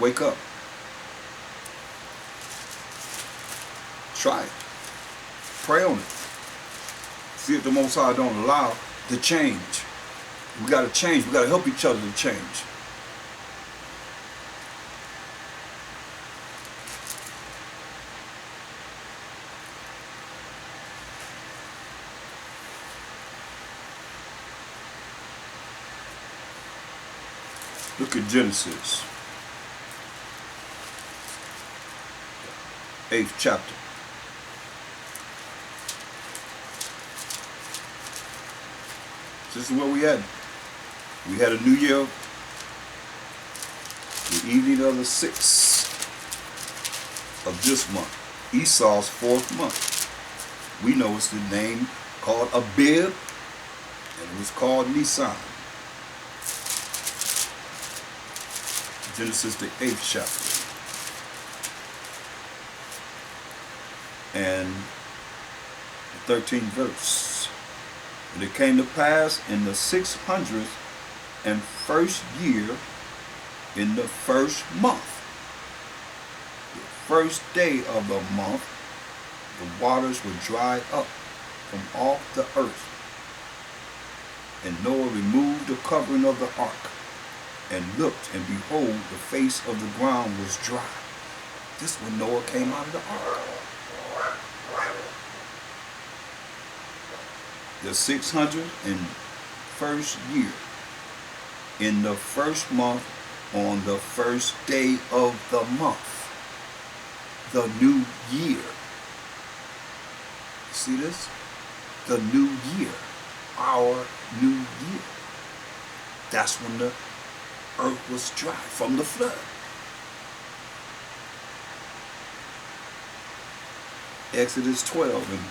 Wake up. Try it. Pray on it. See if the Most High don't allow the change. We got to change. We got to help each other to change. Look at Genesis, 8th chapter. This is where we had. We had a new year, the evening of the 6th of this month, Esau's 4th month. We know it's the name called Abib, and it was called Nisan. Genesis, the 8th chapter. And the 13th verse. And it came to pass in the 601st year, in the first month, the first day of the month, the waters were dried up from off the earth. And Noah removed the covering of the ark, and looked, and behold, the face of the ground was dry. This is when Noah came out of the ark. The 601st year, in the first month, on the first day of the month, the new year. See this? The new year, our new year. That's when the earth was dry from the flood. Exodus 12 and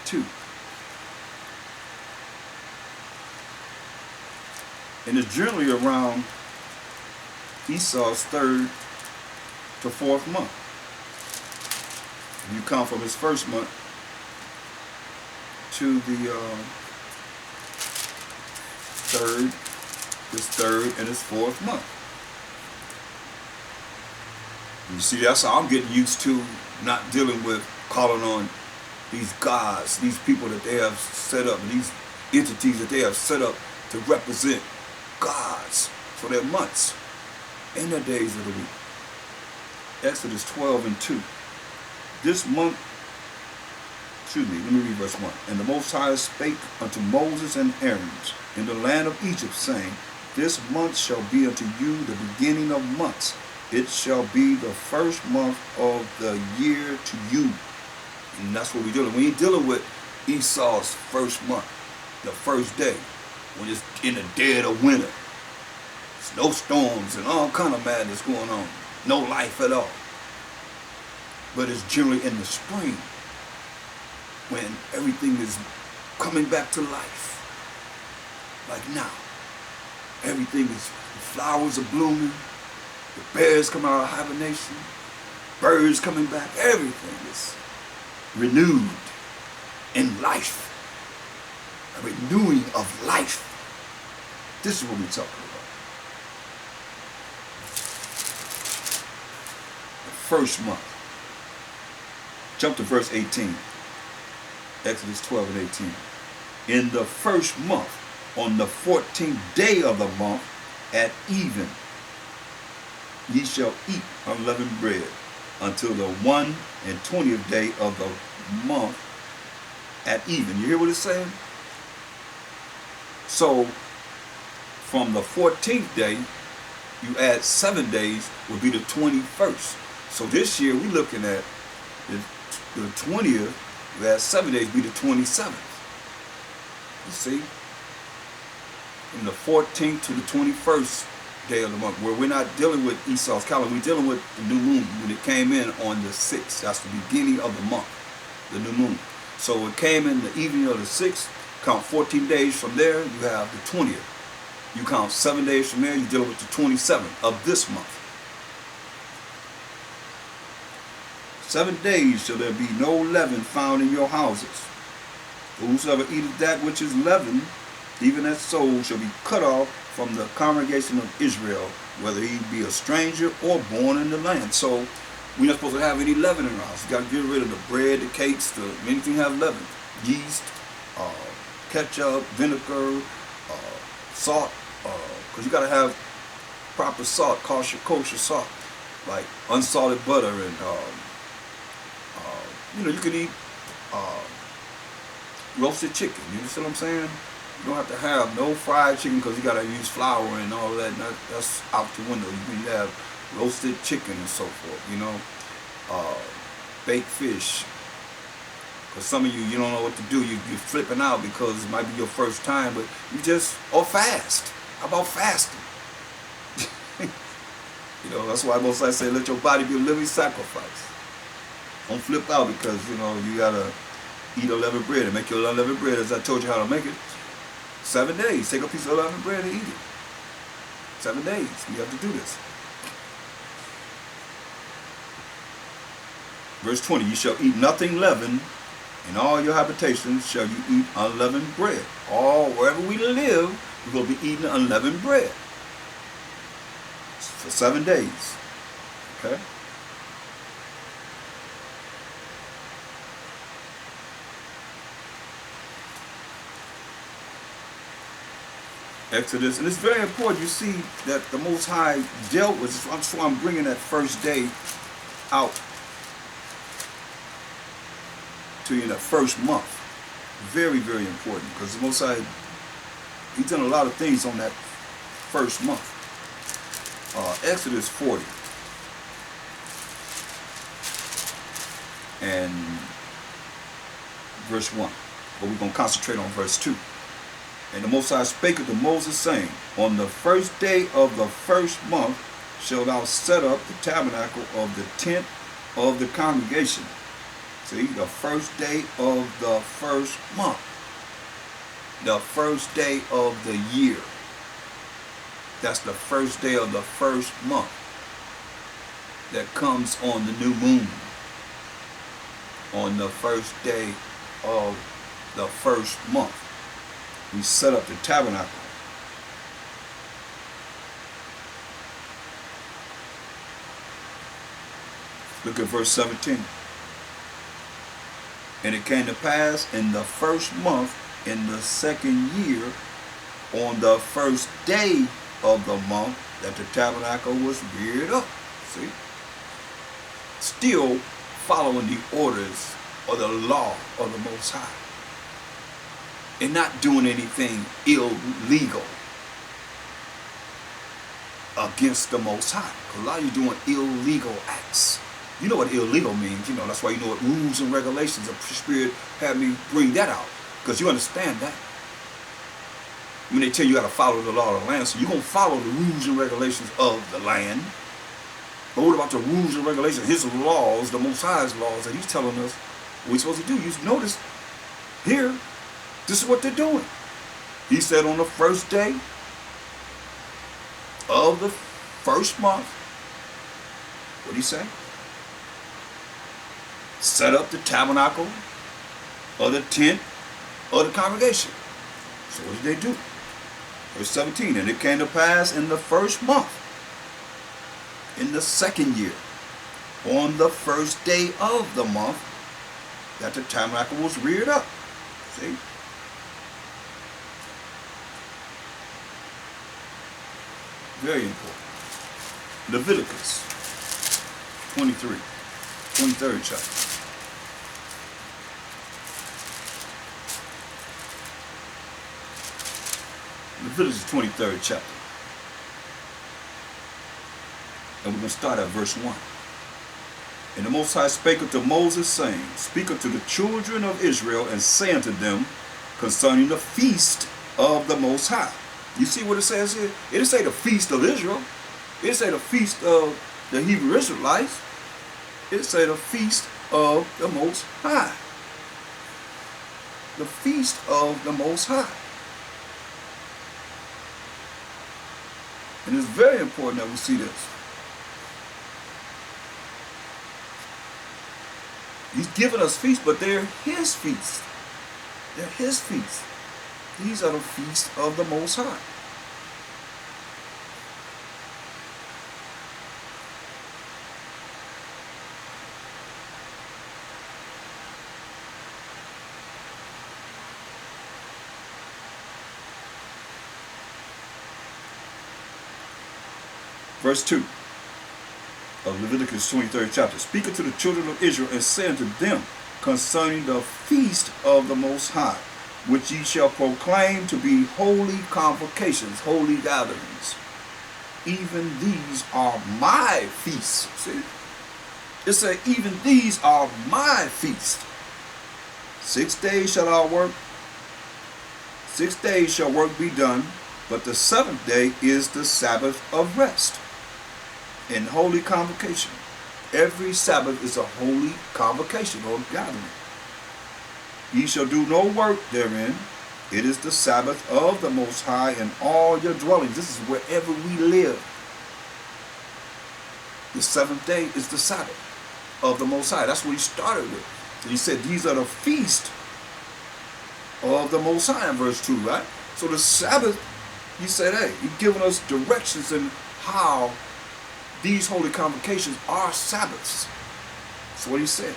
2. And it's generally around Esau's 3rd to 4th month. You count from his first month to the 3rd, his 3rd and his 4th month. You see, that's how I'm getting used to not dealing with calling on these gods, these people that they have set up, these entities that they have set up to represent gods for their months and their days of the week. Exodus 12 and 2. This month, let me read verse 1. And the Most High spake unto Moses and Aaron in the land of Egypt, saying, this month shall be unto you the beginning of months. It shall be the first month of the year to you. And that's what we're dealing with. We ain't dealing with Esau's first month, the first day, when it's in the dead of winter. Snowstorms and all kind of madness going on. No life at all. But it's generally in the spring, when everything is coming back to life. Like now. Everything is, the flowers are blooming, the bears come out of hibernation, birds coming back, everything is renewed in life. A renewing of life. This is what we're talking about. The first month. Jump to verse 18. Exodus 12 and 18. In the first month, on the 14th day of the month, at even, ye shall eat unleavened bread until the 21st day of the month at even. You hear what it's saying? So, from the 14th day, you add 7 days, will be the 21st. So this year, we're looking at the 20th, you add 7 days, be the 27th. You see? From the 14th to the 21st day of the month, where we're not dealing with Esau's calendar, we're dealing with the new moon when it came in on the 6th. That's the beginning of the month, the new moon. So it came in the evening of the 6th, count 14 days from there, you have the 20th. You count 7 days from there, you're dealing with the 27th of this month. 7 days shall there be no leaven found in your houses. Whosoever eateth that which is leavened, even that soul shall be cut off from the congregation of Israel whether he be a stranger or born in the land. So we're not supposed to have any leaven in our house. You got to get rid of the bread, the cakes, anything have leaven. Yeast, ketchup, vinegar, salt, because you got to have proper salt, kosher salt, like unsalted butter, and you can eat roasted chicken. You see what I'm saying? You don't have to have no fried chicken because you got to use flour and all that. That's out the window. You can have roasted chicken and so forth. Baked fish. Because some of you don't know what to do. You're flipping out because it might be your first time, but or fast. How about fasting? That's why most I say, let your body be a living sacrifice. Don't flip out because, you got to eat unleavened bread and make your unleavened bread as I told you how to make it. 7 days. Take a piece of unleavened bread and eat it. 7 days. You have to do this. Verse 20, you shall eat nothing leavened. In all your habitations shall you eat unleavened bread. Wherever we live, we're going to be eating unleavened bread. For 7 days. Okay? Exodus, and it's very important. You see that the Most High dealt with. That's why I'm bringing that first day out to you in that first month. Very, very important, because the Most High, He's done a lot of things on that first month. Exodus 40 and verse 1, but we're going to concentrate on verse 2. And the Most High spake unto Moses, saying, on the first day of the first month shalt thou set up the tabernacle of the tent of the congregation. See, the first day of the first month. The first day of the year. That's the first day of the first month. That comes on the new moon. On the first day of the first month. We set up the tabernacle. Look at verse 17. And it came to pass in the first month, in the second year, on the first day of the month, that the tabernacle was reared up. See? Still following the orders or the law of the Most High. And not doing anything illegal against the Most High. Because a lot of you doing illegal acts. You know what illegal means. That's why you know what rules and regulations. The Spirit had me bring that out. Because you understand that. When they tell you got to follow the law of the land, so you're going to follow the rules and regulations of the land. But what about the rules and regulations, His laws, the Most High's laws that He's telling us what we're supposed to do? You notice here, this is what they're doing. He said on the first day of the first month, what did He say? Set up the tabernacle of the tent of the congregation. So what did they do? Verse 17, and it came to pass in the first month, in the second year, on the first day of the month, that the tabernacle was reared up. See? Very important. Leviticus 23rd chapter. Leviticus 23rd chapter. And we're going to start at verse 1. And the Most High spake unto Moses, saying, speak unto the children of Israel, and say unto them concerning the feast of the Most High. You see what it says here? It didn't say the feast of Israel. It didn't say the feast of the Hebrew Israelites. It said the feast of the Most High. The feast of the Most High. And it's very important that we see this. He's given us feasts, but they're His feasts. They're His feasts. These are the feasts of the Most High. Verse 2 of Leviticus 23rd chapter. Speak unto the children of Israel, and say unto them concerning the feast of the Most High, which ye shall proclaim to be holy convocations, holy gatherings. Even these are my feasts. See? It said, even these are my feasts. 6 days shall thou work. 6 days shall work be done, but the seventh day is the Sabbath of rest and holy convocation. Every Sabbath is a holy convocation or gathering. Ye shall do no work therein. It is the Sabbath of the Most High in all your dwellings. This is wherever we live. The seventh day is the Sabbath of the Most High. That's what he started with. So he said, these are the feast of the Most High in verse 2, right? So the Sabbath, he said, hey, he's giving us directions in how these holy convocations are Sabbaths. That's what he said.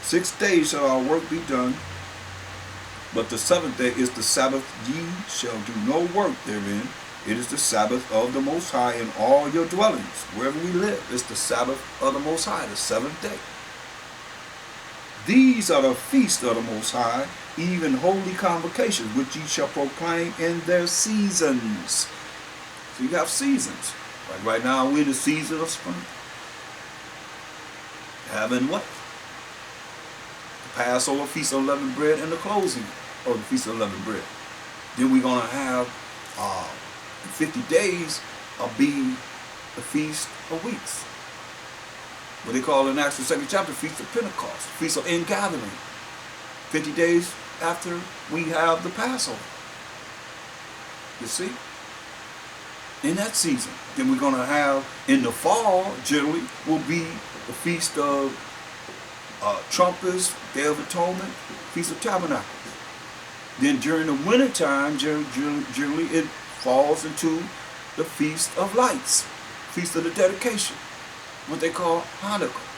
6 days shall our work be done, but the seventh day is the Sabbath. Ye shall do no work therein. It is the Sabbath of the Most High in all your dwellings. Wherever we live, it's the Sabbath of the Most High, the seventh day. These are the feasts of the Most High, even holy convocations, which ye shall proclaim in their seasons. So you have seasons. Like right now, we're in the season of spring. Having what? The Passover, Feast of Unleavened Bread, and the closing of the Feast of Unleavened Bread. Then we're going to have 50 days of being the Feast of Weeks. What they call in Acts the 2nd chapter, Feast of Pentecost, Feast of Ingathering. 50 days after we have the Passover. You see? In that season. Then we're going to have, in the fall, generally, will be the Feast of Trumpets, Day of Atonement, Feast of Tabernacles. Then during the winter time, generally it falls into the Feast of Lights, Feast of the Dedication, what they call Hanukkah.